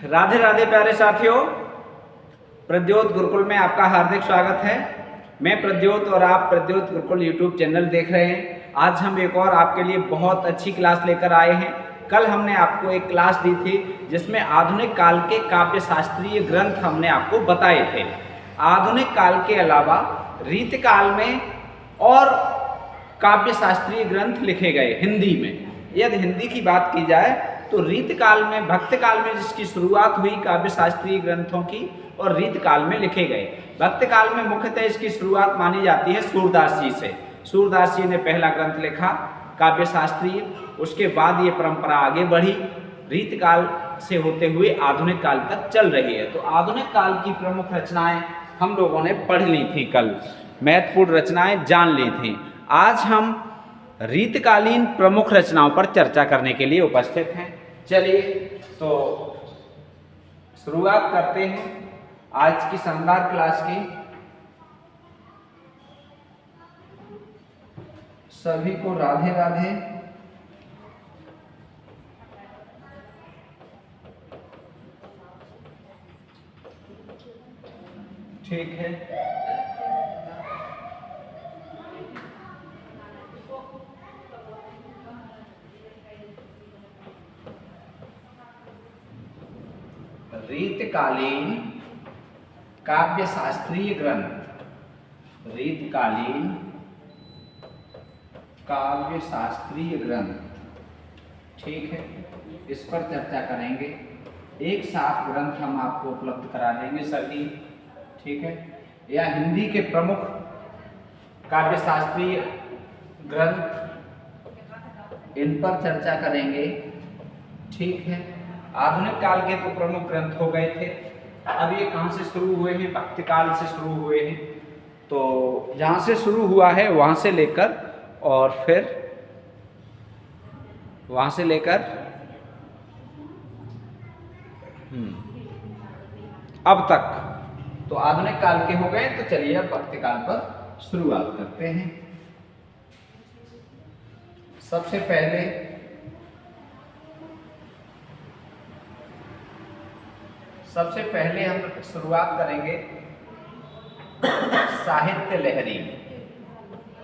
राधे राधे प्यारे साथियों, प्रद्योत गुरुकुल में आपका हार्दिक स्वागत है। मैं प्रद्योत और आप प्रद्योत गुरुकुल यूट्यूब चैनल देख रहे हैं। आज हम एक और आपके लिए बहुत अच्छी क्लास लेकर आए हैं। कल हमने आपको एक क्लास दी थी जिसमें आधुनिक काल के काव्य शास्त्रीय ग्रंथ हमने आपको बताए थे। आधुनिक काल के अलावा रीतकाल में और काव्य शास्त्रीय ग्रंथ लिखे गए हिंदी में। यदि हिंदी की बात की जाए तो रीतकाल में, भक्त काल में जिसकी शुरुआत हुई काव्य शास्त्रीय ग्रंथों की और रीतकाल में लिखे गए। भक्त काल में मुख्यतः इसकी शुरुआत मानी जाती है सूरदास जी से। सूरदास जी ने पहला ग्रंथ लिखा काव्य शास्त्रीय, उसके बाद ये परंपरा आगे बढ़ी, रीतकाल से होते हुए आधुनिक काल तक चल रही है। तो आधुनिक काल की प्रमुख रचनाएं हम लोगों ने पढ़ ली थी, कल महत्वपूर्ण रचनाएं जान ली थी। आज हम रीतकालीन प्रमुख रचनाओं पर चर्चा करने के लिए उपस्थित हैं। चलिए तो शुरुआत करते हैं आज की शानदार क्लास की। सभी को राधे राधे। ठीक है, रीतकालीन काव्य शास्त्रीय ग्रंथ, रीतकालीन काव्य शास्त्रीय ग्रंथ, ठीक है, इस पर चर्चा करेंगे। एक साथ ग्रंथ हम आपको उपलब्ध करा देंगे सभी, ठीक है। या हिंदी के प्रमुख काव्य शास्त्रीय ग्रंथ, इन पर चर्चा करेंगे, ठीक है। आधुनिक काल के तो प्रमुख ग्रंथ हो गए थे। अब ये कहाँ से शुरू हुए हैं? भक्त काल से शुरू हुए हैं। तो जहाँ से शुरू हुआ है वहाँ से लेकर और फिर वहाँ से लेकर अब तक तो आधुनिक काल के हो गए। तो चलिए अब भक्त काल पर शुरुआत करते हैं। सबसे पहले हम शुरुआत करेंगे साहित्य लहरी।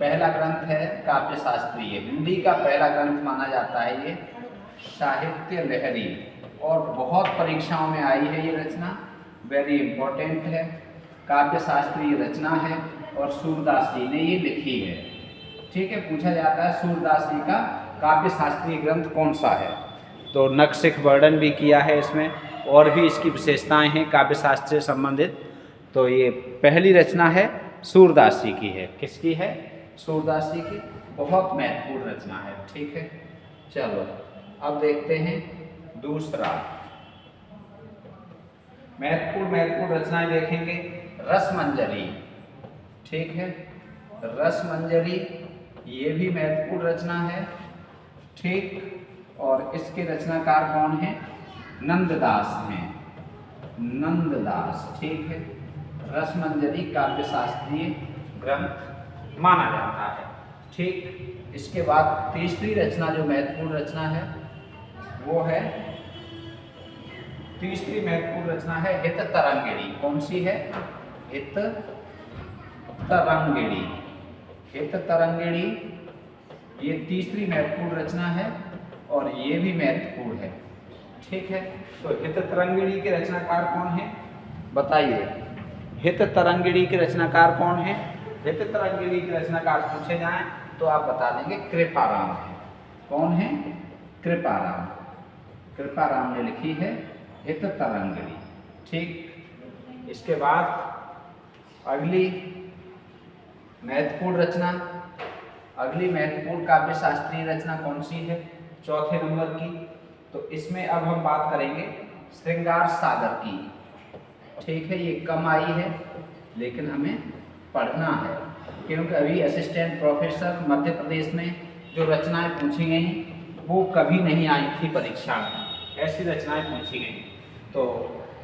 पहला ग्रंथ है काव्य शास्त्रीय, हिंदी का पहला ग्रंथ माना जाता है ये साहित्य लहरी, और बहुत परीक्षाओं में आई है ये रचना, वेरी इंपॉर्टेंट है। काव्य शास्त्रीय रचना है और सूरदास जी ने ये लिखी है, ठीक है। पूछा जाता है सूरदास जी का काव्य शास्त्रीय ग्रंथ कौन सा है, तो नक्शिख वर्णन भी किया है इसमें, और भी इसकी विशेषताएं हैं काव्य शास्त्र से संबंधित। तो ये पहली रचना है सूरदास जी की है। किसकी है? सूरदास जी की। बहुत महत्वपूर्ण रचना है, ठीक है। चलो अब देखते हैं दूसरा महत्वपूर्ण रचनाएं देखेंगे। रसमंजरी, ठीक है, रसमंजरी ये भी महत्वपूर्ण रचना है, ठीक। और इसके रचनाकार कौन है? नंददास हैं, नंददास, ठीक है। रसमंजरी काव्य शास्त्रीय ग्रंथ माना जाता है, ठीक। इसके बाद तीसरी रचना जो महत्वपूर्ण रचना है वो है, तीसरी महत्वपूर्ण रचना है हित तरंगिणी। कौन सी है? हित तरंगिणी। हित तरंगिणी ये तीसरी महत्वपूर्ण रचना है और ये भी महत्वपूर्ण है, ठीक है। तो हित तरंगिणी के रचनाकार कौन है बताइए? हित तरंगिणी के रचनाकार कौन है? हित तरंगिणी के रचनाकार पूछे जाएं तो आप बता देंगे कृपाराम है। कौन है? कृपाराम। कृपाराम ने लिखी है हित तरंगिणी, ठीक। इसके बाद अगली महत्वपूर्ण रचना, अगली महत्वपूर्ण काव्य शास्त्रीय रचना कौन सी है? चौथे नंबर की। तो इसमें अब हम बात करेंगे श्रृंगार सागर की, ठीक है। ये कम आई है लेकिन हमें पढ़ना है, क्योंकि अभी असिस्टेंट प्रोफेसर मध्य प्रदेश में जो रचनाएं पूछी गई वो कभी नहीं आई थी परीक्षा में, ऐसी रचनाएं पूछी गई। तो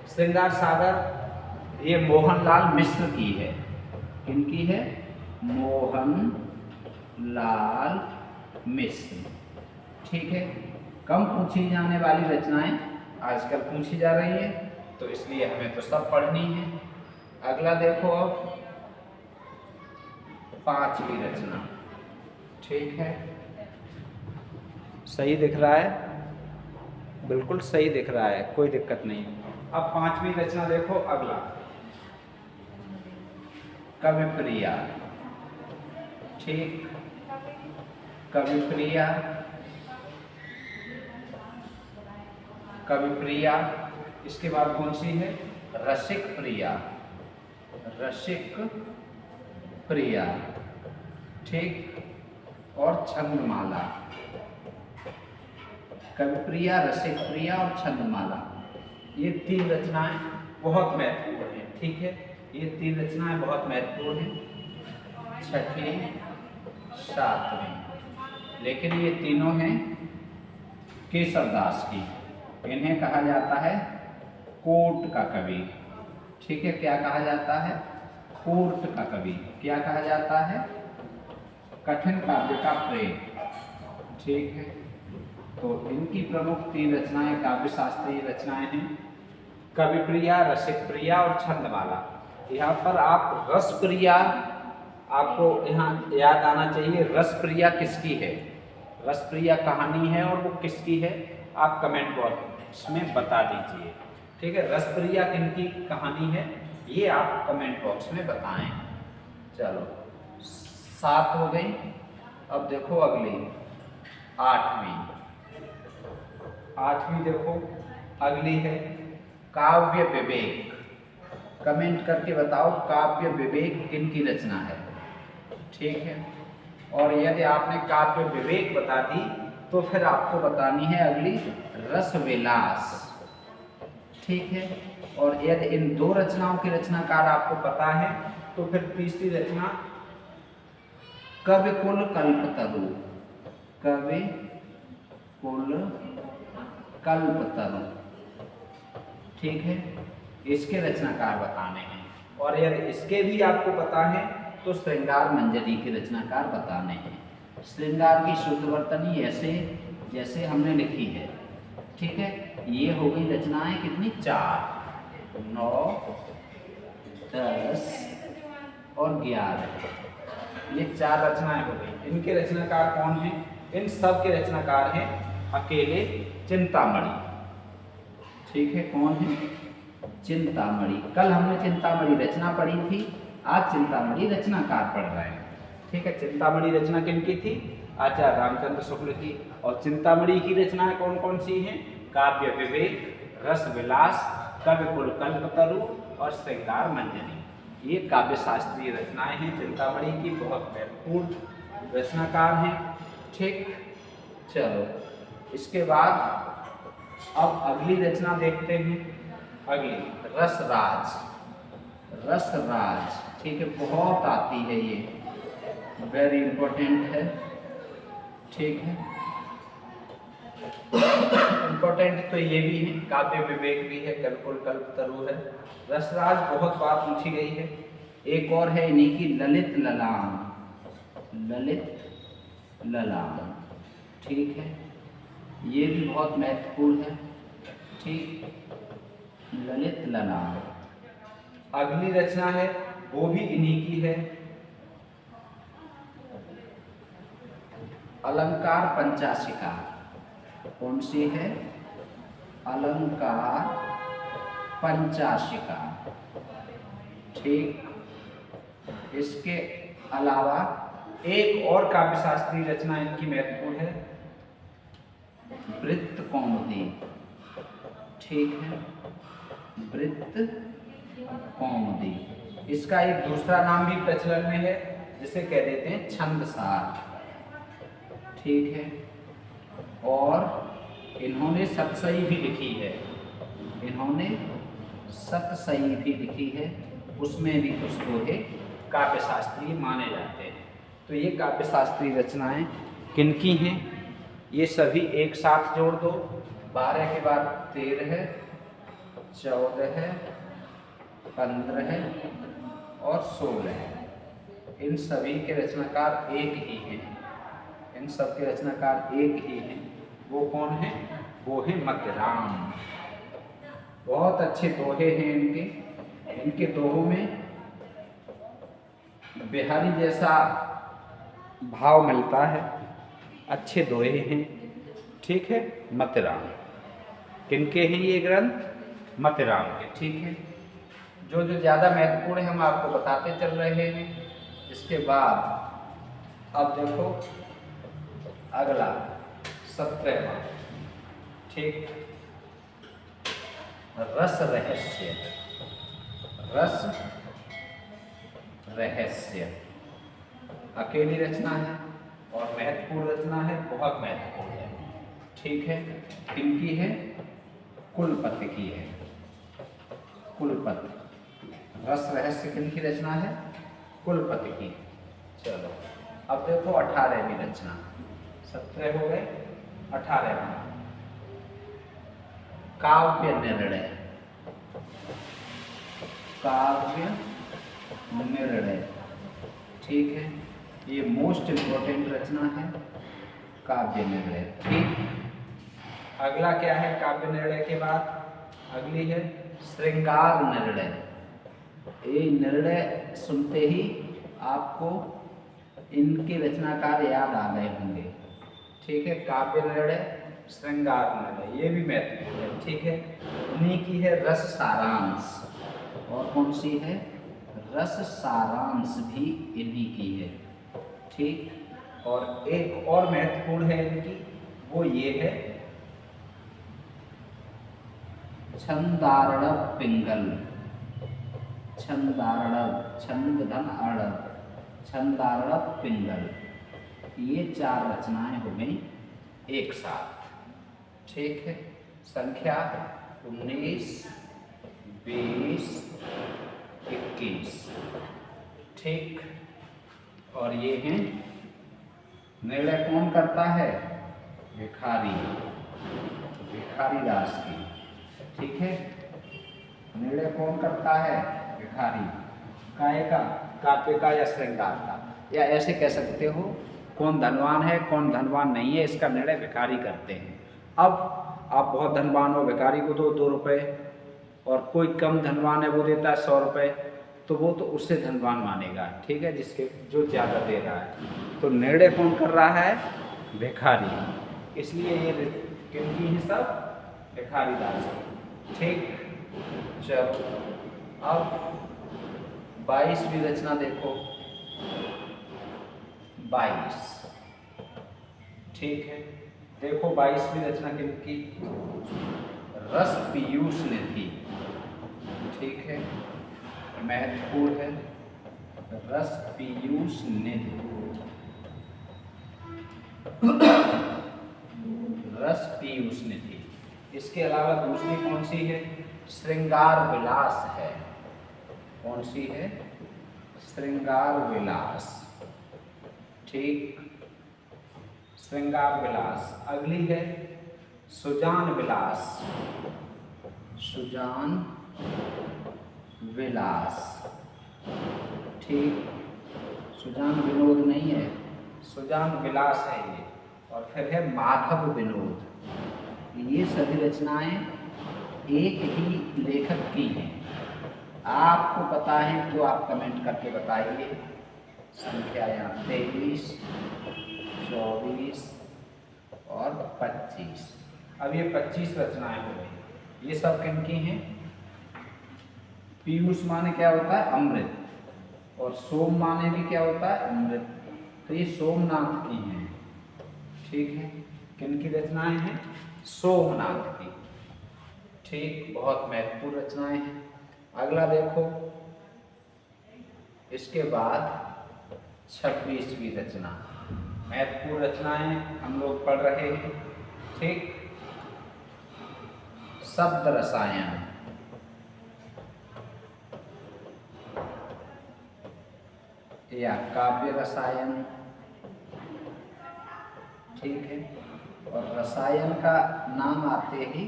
श्रृंगार सागर ये मोहनलाल मिश्र की है। किनकी है? मोहनलाल मिश्र, ठीक है। कम पूछी जाने वाली रचनाएं आजकल पूछी जा रही है, तो इसलिए हमें तो सब पढ़नी है। अगला देखो अब 5वीं रचना। ठीक है, सही दिख रहा है, बिल्कुल सही दिख रहा है, कोई दिक्कत नहीं। अब 5वीं रचना देखो। अगला कविप्रिया। ठीक, कविप्रिया, कविप्रिया। इसके बाद कौन सी है? रसिक प्रिया, रसिक प्रिया। ठीक, और छंदमाला। कविप्रिया, रसिक प्रिया और छंदमाला, ये 3 रचनाएं बहुत महत्वपूर्ण हैं। ठीक है, ये 3 रचनाएं बहुत महत्वपूर्ण हैं, 6वीं 7वीं। लेकिन ये तीनों हैं केशवदास की। इन्हें कहा जाता है कोर्ट का कवि। ठीक है, क्या कहा जाता है? कोर्ट का कवि। क्या कहा जाता है? कठिन काव्य का प्रेम। ठीक है, तो इनकी प्रमुख 3 रचनाएं काव्य शास्त्रीय रचनाएं हैं, कविप्रिया, रसिक प्रिया और छंदमाला। यहाँ पर आप रसप्रिया, आपको यहाँ याद आना चाहिए, रसप्रिया किसकी है? रसप्रिया कहानी है और वो किसकी है? आप कमेंट बॉक्स में बता दीजिए। ठीक है, रसप्रिया किनकी कहानी है, ये आप कमेंट बॉक्स में बताएं। चलो 7 हो गई। अब देखो अगली 8वीं। 8वीं देखो, अगली है काव्य विवेक। कमेंट करके बताओ काव्य विवेक किनकी रचना है। ठीक है, और यदि आपने काव्य विवेक बता दी तो फिर आपको बतानी है अगली रसविलास। ठीक है, और यदि इन 2 रचनाओं की रचनाकार आपको पता है तो फिर तीसरी रचना कविकुल कल्पतरु। कविकुल कल्पतरु। ठीक है, इसके रचनाकार बताने हैं। और यदि इसके भी आपको पता है तो श्रृंगार मंजरी के रचनाकार बताने हैं। श्रृंगार की शुद्धवर्तनी ऐसे जैसे हमने लिखी है। ठीक है, ये हो गई रचनाएं कितनी? 4, 9, 10 और 11। ये 4 रचनाएं हो गई। इनके रचनाकार कौन हैं? इन सब के रचनाकार हैं अकेले चिंतामणि। ठीक है, कौन है? चिंतामणि। कल हमने चिंतामणि रचना पढ़ी थी, आज चिंतामणि रचनाकार पढ़ रहे हैं। ठीक है, चिंतामणि रचना किनकी थी? आचार्य रामचंद्र शुक्ल की। और चिंतामणि की रचनाएं कौन कौन सी हैं? काव्य विवेक, रसविलास, कविकुल कल्पतरु और श्रृंगार मंजरी। ये काव्य शास्त्रीय रचनाएं हैं चिंतामणि की, बहुत महत्वपूर्ण रचनाकार हैं। ठीक, चलो इसके बाद अब अगली रचना देखते हैं। अगली रसराज। रसराज, ठीक है, बहुत आती है, ये वेरी इंपॉर्टेंट है। ठीक है, इंपॉर्टेंट तो ये भी है, काव्य विवेक भी है, कविकुल कल्पतरु है, रसराज बहुत बार पूछी गई है। एक और है इन्हीं की ललित ललाम। ललित ललाम, ठीक है, ये भी बहुत महत्वपूर्ण है। ठीक, ललित ललाम। अगली रचना है वो भी इन्हीं की है, अलंकार पंचाशिका। कौन सी है? अलंकार पंचाशिका। ठीक, इसके अलावा एक और काव्य शास्त्रीय रचना इनकी महत्वपूर्ण है, वृत्त कौमुदी। ठीक है, वृत्त कौमुदी। इसका एक दूसरा नाम भी प्रचलन में है, जिसे कह देते हैं छंदसार। ठीक है, और इन्होंने सतसई भी लिखी है। इन्होंने सतसई भी लिखी है, उसमें भी कुछ दोहे काव्य शास्त्रीय माने जाते हैं। तो ये काव्य शास्त्रीय रचनाएं किनकी हैं? ये सभी एक साथ जोड़ दो। 12 के बाद 13, 14, 15 और 16। इन सभी के रचनाकार एक ही हैं। इन सब के रचनाकार एक ही हैं। वो कौन है? वो है मध्यराम। बहुत अच्छे दोहे हैं इनके। इनके दोहों में बिहारी जैसा भाव मिलता है, अच्छे दोहे हैं। ठीक है, मतिराम। किनके हैं ये ग्रंथ? मतिराम के। ठीक है, जो जो ज़्यादा महत्वपूर्ण है हम आपको बताते चल रहे हैं। इसके बाद अब देखो अगला 17वां। ठीक, रस रहस्य। रस रहस्य अकेली रचना है और महत्वपूर्ण रचना है, बहुत महत्वपूर्ण है। ठीक है, किनकी है? कुलपति की है। कुलपति। रस रहस्य किनकी रचना है? कुलपति की। चलो अब देखो 18वीं रचना। 17 हो गए, 18वां काव्य निर्णय। काव्य निर्णय। ठीक है, ये मोस्ट इम्पोर्टेंट रचना है, काव्य निर्णय। ठीक, अगला क्या है? काव्य निर्णय के बाद अगली है श्रृंगार निर्णय। ये निर्णय सुनते ही आपको इनके रचनाकार याद आ गए होंगे। ठीक है, काव्य निर्णय, श्रृंगार निर्णय, ये भी महत्वपूर्ण है। ठीक है, इन्हीं की है रस सारांश। और कौन सी है? रस सारांश भी इन्हीं की है। ठीक, और एक और महत्वपूर्ण है इनकी, वो ये है छंदार्णव पिंगल। छंदार्णव, छंद धन अर्णव, छंदार्णव पिंगल, ये 4 रचनाएं हो गई एक साथ। ठीक है, संख्या 19, 20, 21। ठीक, और ये हैं निर्णय कौन करता है? भिखारी, भिखारी दास की। ठीक है, निर्णय कौन करता है? भिखारी। काय का? काव्य का या श्रृंगार का, या ऐसे कह सकते हो कौन धनवान है कौन धनवान नहीं है, इसका निर्णय भिखारी करते हैं। अब आप बहुत धनवान हो, भिखारी को दो 2 रुपये, और कोई कम धनवान है वो देता है 100 रुपये, तो वो तो उससे धनवान मानेगा। ठीक है, जिसके जो ज़्यादा दे रहा है। तो निर्णय कौन कर रहा है? भिखारी। इसलिए ये किनकी ही सब? भिखारी दास। ठीक, चलो अब 22वीं रचना देखो। 22। ठीक है, देखो 22वीं रचना किनकी? रस पीयूष निधि। ठीक है, महत्वपूर्ण है, रस पीयूष निधि। रस पीयूष निधि। इसके अलावा दूसरी कौन सी है? श्रृंगार विलास है। कौन सी है? श्रृंगार विलास। ठीक, श्रृंगार विलास। अगली है सुजान विलास। सुजान विलास। ठीक, सुजान विनोद नहीं है, सुजान विलास है ये। और फिर है माधव विनोद। ये सभी रचनाएं एक ही लेखक की हैं। आपको पता है तो आप कमेंट करके बताइए। संख्या यहाँ 23, 24 और 25। अब ये 25 रचनाएं हो गई। ये सब किनकी हैं? पीयूष माने क्या होता है? अमृत। और सोम माने भी क्या होता है? अमृत। तो ये सोमनाथ की हैं। ठीक है, किनकी रचनाएं हैं? सोमनाथ की। ठीक, बहुत महत्वपूर्ण रचनाएं हैं। अगला देखो, इसके बाद 26वीं रचना। महत्वपूर्ण रचनाएं हम लोग पढ़ रहे हैं। ठीक, शब्द रसायन। या काव्य रसायन। ठीक है, और रसायन का नाम आते ही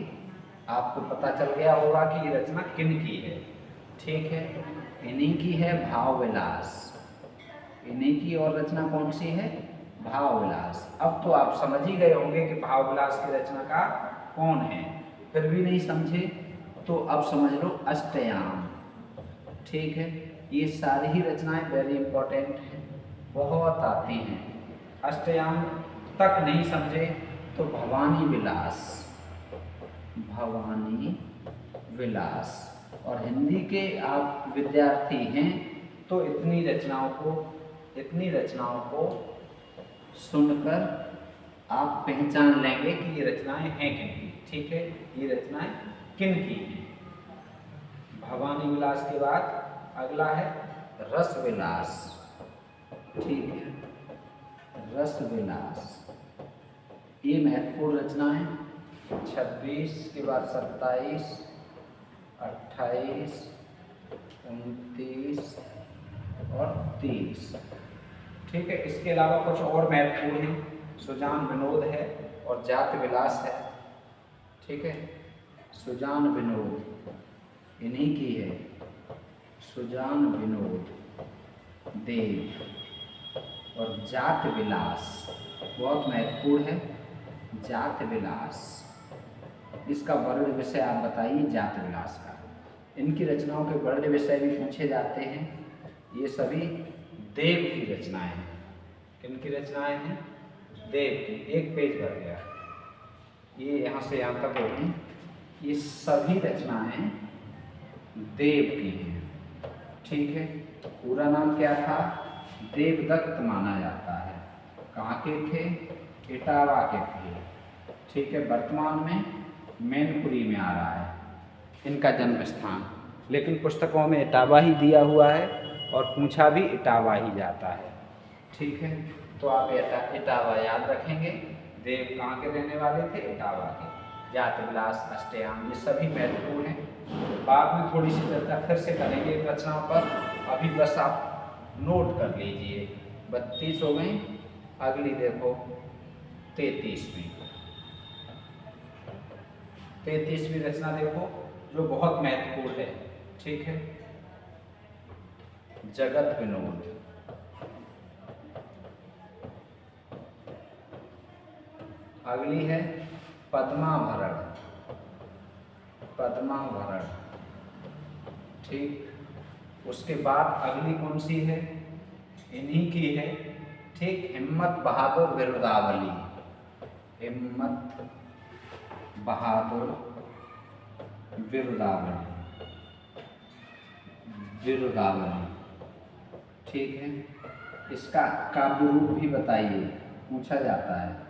आपको पता चल गया होगा कि ये रचना किनकी है। ठीक है, इन्हीं की है भाव विलास। इन्हीं की और रचना कौन सी है? भाव विलास। अब तो आप समझ ही गए होंगे कि भाव विलास की रचनाकार कौन है। फिर भी नहीं समझे तो अब समझ लो अष्टयाम। ठीक है, ये सारी ही रचनाएं वेरी इंपॉर्टेंट हैं, बहुत आती हैं। अष्टयाम तक नहीं समझे तो भवानी विलास, भवानी विलास। और हिंदी के आप विद्यार्थी हैं तो इतनी रचनाओं को सुनकर आप पहचान लेंगे कि ये रचनाएं हैं किन की। ठीक है, ये रचनाएं किन की हैं। भवानी विलास के बाद अगला है रस विलास। ठीक है, रस विलास ये महत्वपूर्ण रचना है। 26 के बाद 27, 28, 29 और 30। ठीक है, इसके अलावा कुछ और महत्वपूर्ण हैं। सुजान विनोद है और जात विलास है। ठीक है, सुजान विनोद इन्हीं की है, सुजान विनोद देव। और जात विलास बहुत महत्वपूर्ण है, जात विलास। इसका वर्ण विषय आप बताइए जात विलास का। इनकी रचनाओं के वर्ण विषय भी पूछे जाते हैं। ये सभी देव की रचनाएं हैं। किनकी रचनाएं हैं? देव की। एक पेज भर गया, ये यहाँ से यहाँ तक होगी। ये सभी रचनाएं देव की हैं। ठीक है, पूरा नाम क्या था? देवदत्त माना जाता है। कहाँ के थे? इटावा के थे। ठीक है, वर्तमान में मैनपुरी में आ रहा है इनका जन्म स्थान, लेकिन पुस्तकों में इटावा ही दिया हुआ है और पूछा भी इटावा ही जाता है। ठीक है, तो आप इटावा याद रखेंगे। देव कहाँ के रहने वाले थे? इटावा के। जात विलास, अष्टयाम, ये सभी महत्वपूर्ण हैं। बाद में थोड़ी सी चर्चा फिर से करेंगे इन रचनाओं पर। अभी बस आप नोट कर लीजिए। 32 हो गई, अगली देखो 33वीं। 33वीं रचना देखो जो बहुत महत्वपूर्ण है। ठीक है, जगत विनोद। अगली है पद्माभरण, पद्माभरण। ठीक, उसके बाद अगली कौन सी है? इन्हीं की है। ठीक, हिम्मत बहादुर बिरुदावली, हिम्मत बहादुर बिरुदावली, बिरुदावली। ठीक है, इसका काव्य रूप भी बताइए, पूछा जाता है।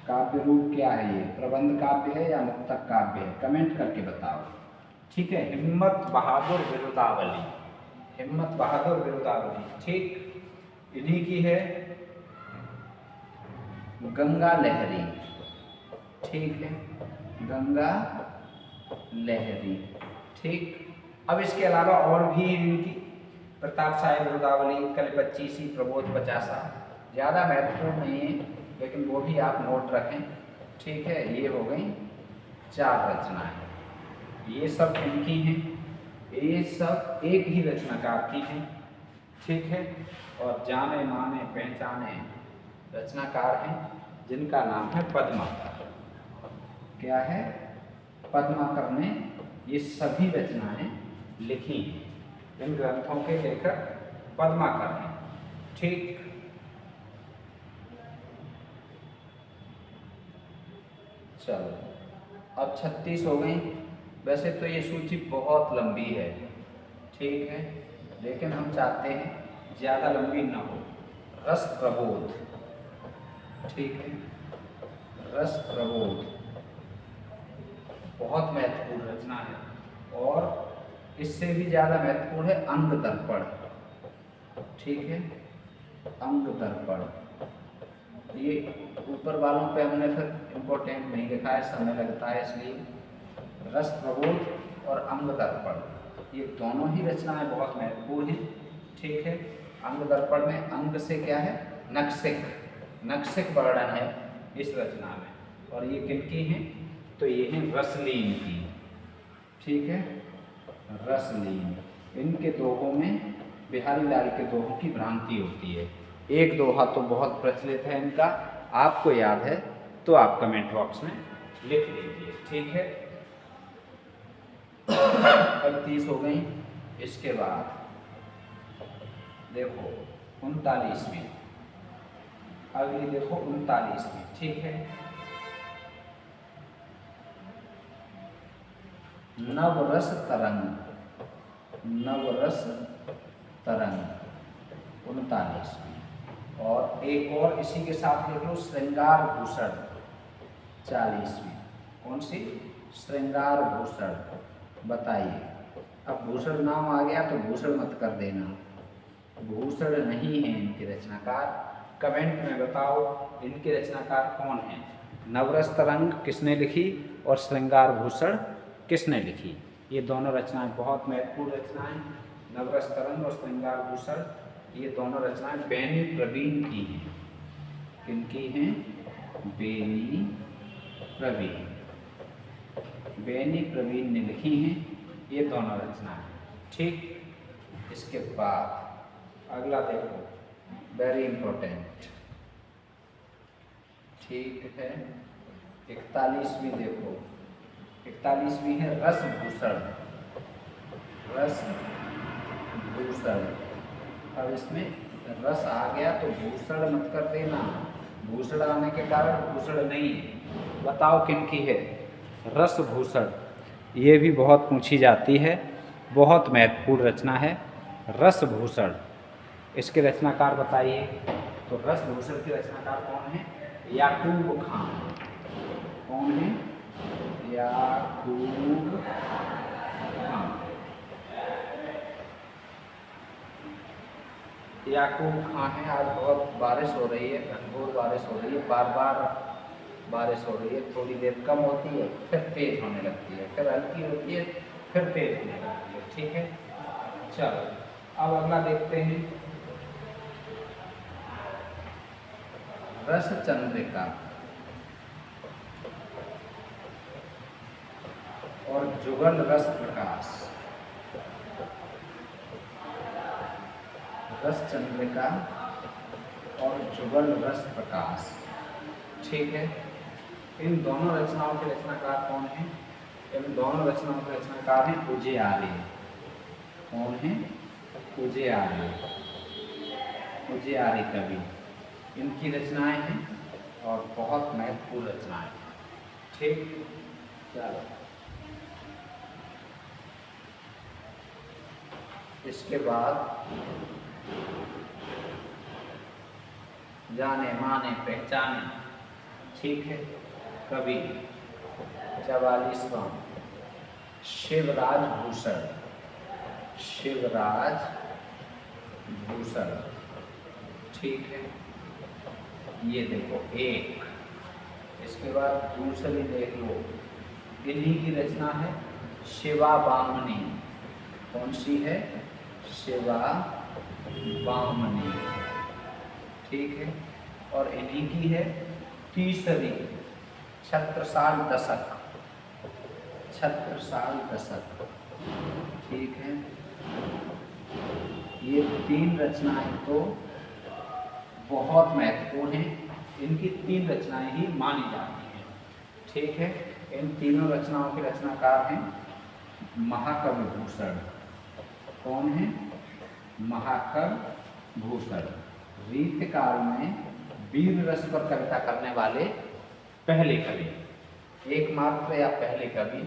काव्य रूप क्या है? ये प्रबंध काव्य है या मुक्तक काव्य है? कमेंट करके बताओ। ठीक है, हिम्मत बहादुर बिरुदावली, हिम्मत बहादुर बिरुदावली। ठीक, इन्हीं की है। गंगा लहरी। ठीक है, गंगा लहरी। ठीक, अब इसके अलावा और भी इनकी प्रताप साहेब बिरुदावली, कल 25, प्रबोध 50। ज़्यादा महत्वपूर्ण नहीं है, लेकिन वो भी आप नोट रखें। ठीक है, ये हो गई 4 रचनाएं। ये सब इनकी हैं, ये सब एक ही रचनाकार की हैं। ठीक है, और जाने माने पहचाने रचनाकार हैं जिनका नाम है पद्माकर। क्या है? पद्माकर ने ये सभी रचनाएं लिखी हैं। इन ग्रंथों के लेखक पद्माकर हैं। ठीक, चलो अब 36 हो गई। वैसे तो ये सूची बहुत लंबी है। ठीक है, लेकिन हम चाहते हैं ज़्यादा लंबी ना हो। रस प्रबोध। ठीक है, रस प्रबोध बहुत महत्वपूर्ण रचना है। और इससे भी ज़्यादा महत्वपूर्ण है अंग दर्पण। ठीक है, अंग दर्पण। ये ऊपर वालों पे हमने फिर इम्पोर्टेंट नहीं लिखा है, समय लगता है इसलिए। रस प्रबोध और अंग दर्पण ये दोनों ही रचनाएं बहुत महत्वपूर्ण हैं। ठीक है, अंग दर्पण में अंग से क्या है? नक्सिक, नक्सिक वर्णन है इस रचना में। और ये किनकी हैं? तो ये हैं रसलीन की। ठीक है, रसलीन। इनके दोहों में बिहारी लाल के दोहों की भ्रांति होती है। एक दोहा तो बहुत प्रचलित है इनका, आपको याद है तो आप कमेंट बॉक्स में लिख लीजिए। ठीक है, 38 हो गई। इसके बाद देखो 39वीं, अगली देखो 39वीं, ठीक है। नवरस तरंग, नवरस तरंग 39वीं। और एक और इसी के साथ लिख लो श्रृंगार भूषण 40वीं। कौन सी? श्रृंगार भूषण। बताइए, अब भूषण नाम आ गया तो भूषण मत कर देना, भूषण नहीं है इनके रचनाकार। कमेंट में बताओ इनके रचनाकार कौन हैं। नवरस तरंग किसने लिखी और श्रृंगार भूषण किसने लिखी? ये दोनों रचनाएं बहुत महत्वपूर्ण रचनाएं, नवरस तरंग और श्रृंगार भूषण, ये दोनों रचनाएं बेनी प्रवीण की हैं। किनकी हैं? बेनी प्रवीण, बेनी प्रवीण ने लिखी हैं ये दोनों रचनाएं, ठीक। इसके बाद अगला देखो, वेरी इंपॉर्टेंट, ठीक है। 41वीं देखो, 41वीं है रस भूषण, रस भूषण। अब इसमें रस आ गया तो भूषण मत कर देना, भूषण आने के कारण भूषण नहीं है। बताओ किनकी है? रस भूषण। ये भी बहुत पूछी जाती है, बहुत महत्वपूर्ण रचना है रस भूषण। इसके रचनाकार बताइए। तो रस भूषण के रचनाकार कौन है? याकूब खान। कौन है? याकूब खान। याकूब खान है। आज बहुत बारिश हो रही है, घनघोर बारिश हो रही है, बार बार बारिश हो रही है। थोड़ी देर कम होती है फिर तेज होने लगती है, फिर हल्की होती है फिर तेज होने लगती है, ठीक है। चलो अब अगला देखते हैं, रस चंद्रिका और जुगल रस प्रकाश। रस चंद्रिका और जुगल रस प्रकाश, ठीक है। इन दोनों रचनाओं के रचनाकार कौन हैं? इन दोनों रचनाओं के रचनाकार हैं उजियारे। कौन है? उजियारे, उजियारे कवि, इनकी रचनाएं हैं और बहुत महत्वपूर्ण रचनाएं, ठीक। चलो इसके बाद जाने माने पहचाने, ठीक है। कवि 44वां शिवराज भूषण, शिवराज भूषण, ठीक है। ये देखो एक। इसके बाद दूसरी देख लो, इन्हीं की रचना है शिवा बामनी। कौन सी है? शिवा बामनी, ठीक है। और इन्हीं की है तीसरी छत्रसाल दशक, छत्रसाल दशक, ठीक है। ये तीन रचनाएं तो बहुत महत्वपूर्ण हैं, इनकी तीन रचनाएं ही मानी जाती हैं, ठीक है। इन तीनों रचनाओं के रचनाकार हैं महाकवि भूषण। कौन है? महाकवि भूषण। रीतकाल में वीर रस पर कविता करने वाले पहले कवि, एकमात्र या पहले कवि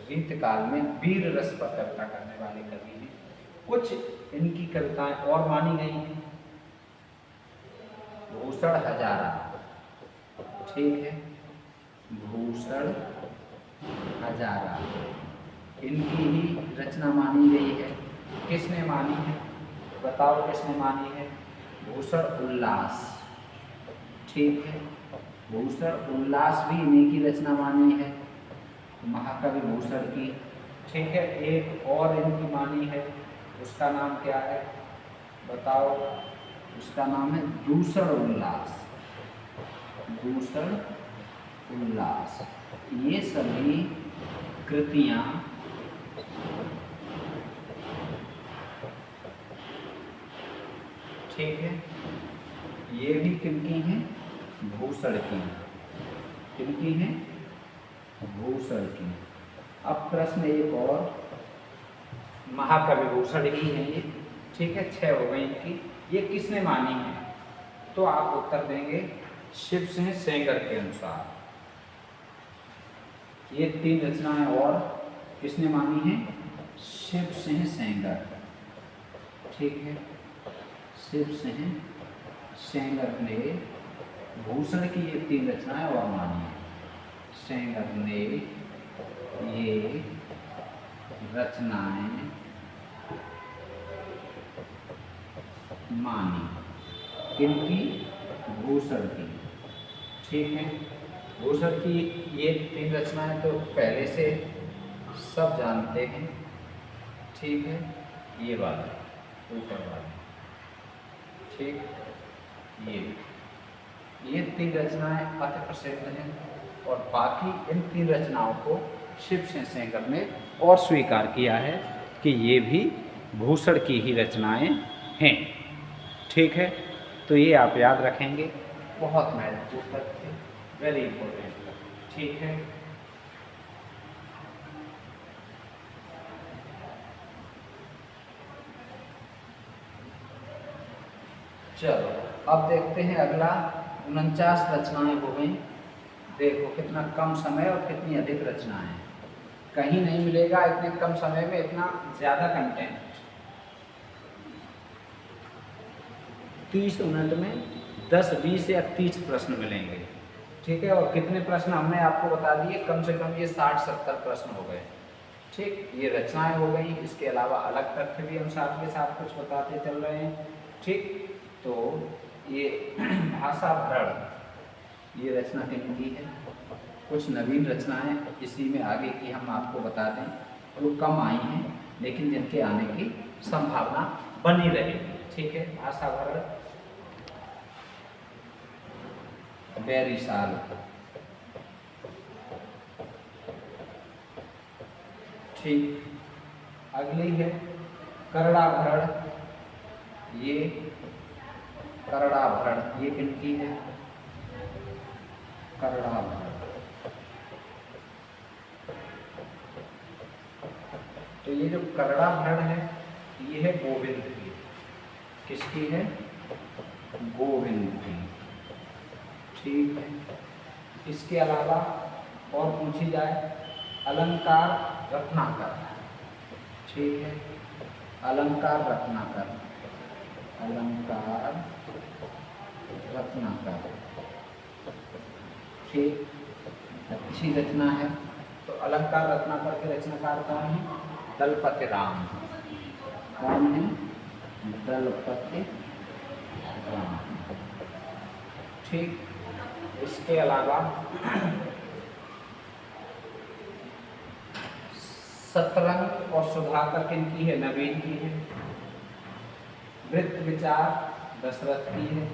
रीतकाल में वीर रस पर कविता करने वाले कवि हैं। कुछ इनकी कविताएं और मानी गई हैं। भूषण हजारा, ठीक है। भूषण हजारा इनकी ही रचना मानी गई है। किसने मानी है? बताओ किसने मानी है? भूषण उल्लास, ठीक है। भूषण उल्लास भी इन्हीं की रचना मानी है, महाकवि भूषण की, ठीक है। एक और इनकी मानी है, उसका नाम क्या है? बताओ। उसका नाम है दूसर उल्लास, दूसर उल्लास। ये सभी कृतियां ठीक है, ये भी किनकी हैं? भूषण की। किनकी हैं? भूषण की। अब प्रश्न एक और, महाकवि भूषण ही हैं ये, ठीक है। 6 हो गई इनकी। ये किसने मानी है? तो आप उत्तर देंगे शिव सिंह सेंगर के अनुसार। ये 3 रचनाएं और किसने मानी है? शिव सिंह सेंगर, ठीक है। शिव सिंह सेंगर ने भूषण की ये 3 रचनाएं और मानी है। सेंगर ने ये रचनाएं मानी, किनकी? भूषण की, ठीक है। भूषण की ये 3 रचनाएं तो पहले से सब जानते हैं, ठीक है। ये बात ऊपर वाली, ठीक। ये 3 रचनाएं अति प्रसिद्ध हैं और बाकी इन 3 रचनाओं को शिव सिंह सेंगर ने और स्वीकार किया है कि ये भी भूषण की ही रचनाएं हैं, ठीक है। तो ये आप याद रखेंगे, बहुत महत्वपूर्ण तथ्य, वेरी इंपॉर्टेंट, ठीक है। चलो अब देखते हैं अगला। 49 रचनाएं हो गई। देखो कितना कम समय और कितनी अधिक रचनाएं, कहीं नहीं मिलेगा इतने कम समय में इतना ज़्यादा कंटेंट। 30 मिनट में 10, 20 या 30 प्रश्न मिलेंगे, ठीक है। और कितने प्रश्न हमने आपको बता दिए, कम से कम ये 60-70 प्रश्न हो गए, ठीक। ये रचनाएं हो गई, इसके अलावा अलग तथ्य भी हम साथ के साथ कुछ बताते चल रहे हैं, ठीक। तो ये भाषा भरण, ये रचना किनकी है? कुछ नवीन रचनाएं इसी में आगे की हम आपको बता दें, वो कम आई हैं लेकिन जिनके आने की संभावना बनी रहेगी, ठीक है। भाषा भरण बैरिसाल, ठीक। अगली है करड़ाभरण, ये करड़ाभरण ये किनकी है? करड़ाभरण, तो ये जो करड़ाभरण है ये है गोविंद की। किसकी है? गोविंद की, ठीक है। इसके अलावा और पूछी जाए, अलंकार रत्नाकर, ठीक है। अलंकार रत्नाकर, अलंकार रत्नाकर, ठीक, अच्छी रचना है। तो अलंकार रत्नाकर के रचनाकार कौन है? दलपति राम। कौन है? दलपति राम, ठीक। इसके अलावा शतरंग और सुधाकर किनकी है? नवीन की है। वृत्त विचार दशरथ की है।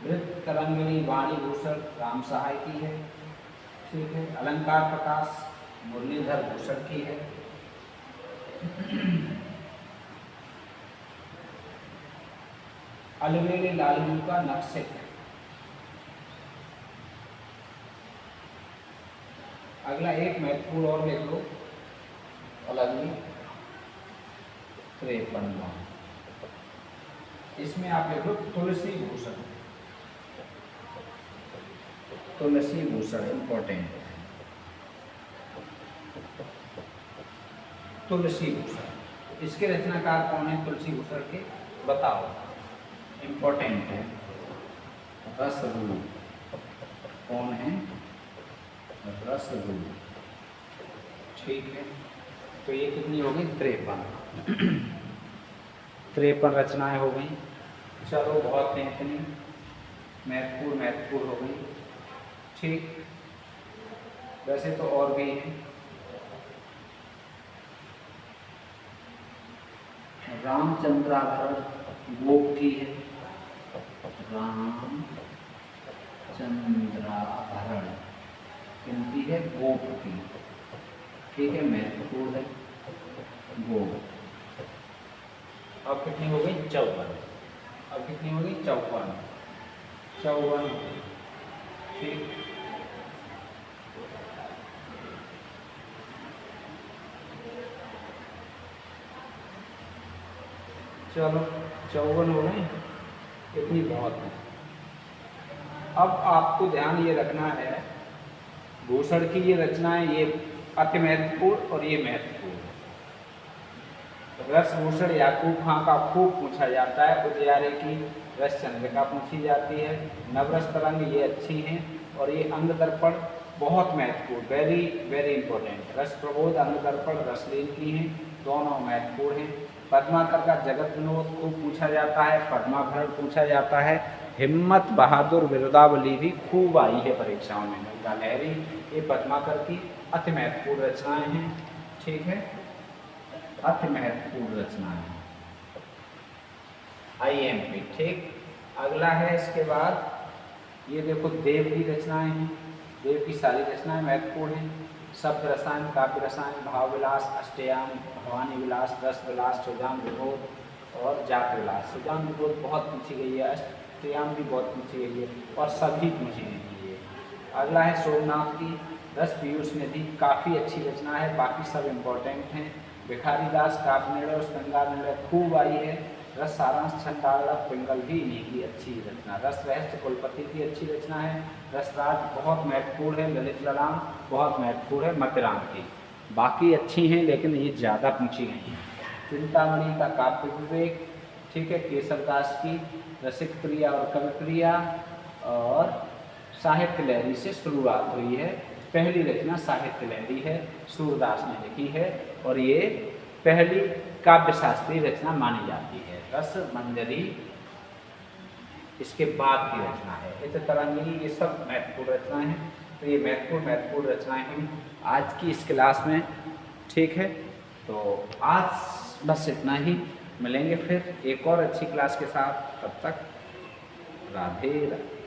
वृत्त तरंगिणी वाणी भूषण राम सहाय की है, ठीक है। अलंकार प्रकाश मुरलीधर भूषण की है। अलवेले लालू का नक्शे, अगला एक महत्वपूर्ण और लिख लो, अलगली 53। इसमें आप लिख लो तुलसी भूषण, तुलसी भूषण इंपॉर्टेंट है। तुलसी भूषण, इसके रचनाकार कौन है? तुलसी भूषण के बताओ, इंपॉर्टेंट है। रसगुरु कौन है? रसगुरु, ठीक है। तो ये कितनी हो गई? 53। 53 रचनाएं हो गई। चलो बहुत हैं इतनी, महत्वपूर्ण हो गई, ठीक। वैसे तो और भी हैं। रामचंद्राभरण गोप की है। रामचंद्राभरण किनकी है? गोप की, ठीक है, महत्वपूर्ण है गोप। अब कितनी हो गई? 54। अब कितनी हो गई? 54, 54, ठीक। चलो 54 हो गई, इतनी बहुत है। अब आपको ध्यान ये रखना है, भूषण की ये रचनाएं ये अति महत्वपूर्ण और ये महत्वपूर्ण। रस भूषण याकूब खां का खूब पूछा जाता है, उजियारे की रस चंद्रिका पूछी जाती है, नवरस तरंग ये अच्छी हैं, और ये अंग दर्पण बहुत महत्वपूर्ण, वेरी वेरी इंपॉर्टेंट। रस प्रबोध अंग दर्पण रसलीन की हैं, दोनों महत्वपूर्ण हैं। पद्माकर का जगत विनोद खूब पूछा जाता है, पद्माभरण पूछा जाता है, हिम्मत बहादुर विरुदावली भी खूब आई है परीक्षाओं में। गंगा लहरी ये पद्माकर की अति महत्वपूर्ण रचनाएं हैं, ठीक है, अति महत्वपूर्ण रचनाएं हैं, IMP, ठीक। अगला है इसके बाद ये देखो देव की रचनाएं हैं, देव की सारी रचनाएं महत्वपूर्ण हैं। शब्द रसायन, काव्य रसायन, भाव विलास, अष्टयाम, भवानी विलास, रस विलास, सुजान विनोद और जात विलास। सुजान विनोद बहुत पूछी गई है, अष्टयाम भी बहुत पूछी गई है और सभी पूछी गई है। अगला है सोमनाथ की रस पीयूष निधि, काफ़ी अच्छी रचना है, बाकी सब इम्पोर्टेंट हैं। भिखारी दास काव्य निर्णय, श्रृंगार निर्णय खूब आई है। रस सारांश छंदाला पिंगल भी इन्हीं की अच्छी रचना। रस रहस्य कुलपति की अच्छी रचना है। रसराज बहुत महत्वपूर्ण है, ललित ललाम बहुत महत्वपूर्ण है, मतिराम की। बाकी अच्छी हैं लेकिन ये ज़्यादा पूछी गई हैं। चिंतामणि का काव्य विवेक, ठीक है, केशवदास की रसिक प्रिया और कवि प्रिया, और साहित्य लहरी से शुरुआत हुई है। पहली रचना साहित्य लहरी है, सूरदास ने लिखी है, और ये पहली काव्य शास्त्रीय रचना मानी जाती है। रस मंजरी इसके बाद की रचना है। इस तरंगिनी ये सब महत्वपूर्ण रचनाएं हैं। तो ये महत्वपूर्ण रचनाएं हैं आज की इस क्लास में, ठीक है। तो आज बस इतना ही, मिलेंगे फिर एक और अच्छी क्लास के साथ, तब तक राधे राधे।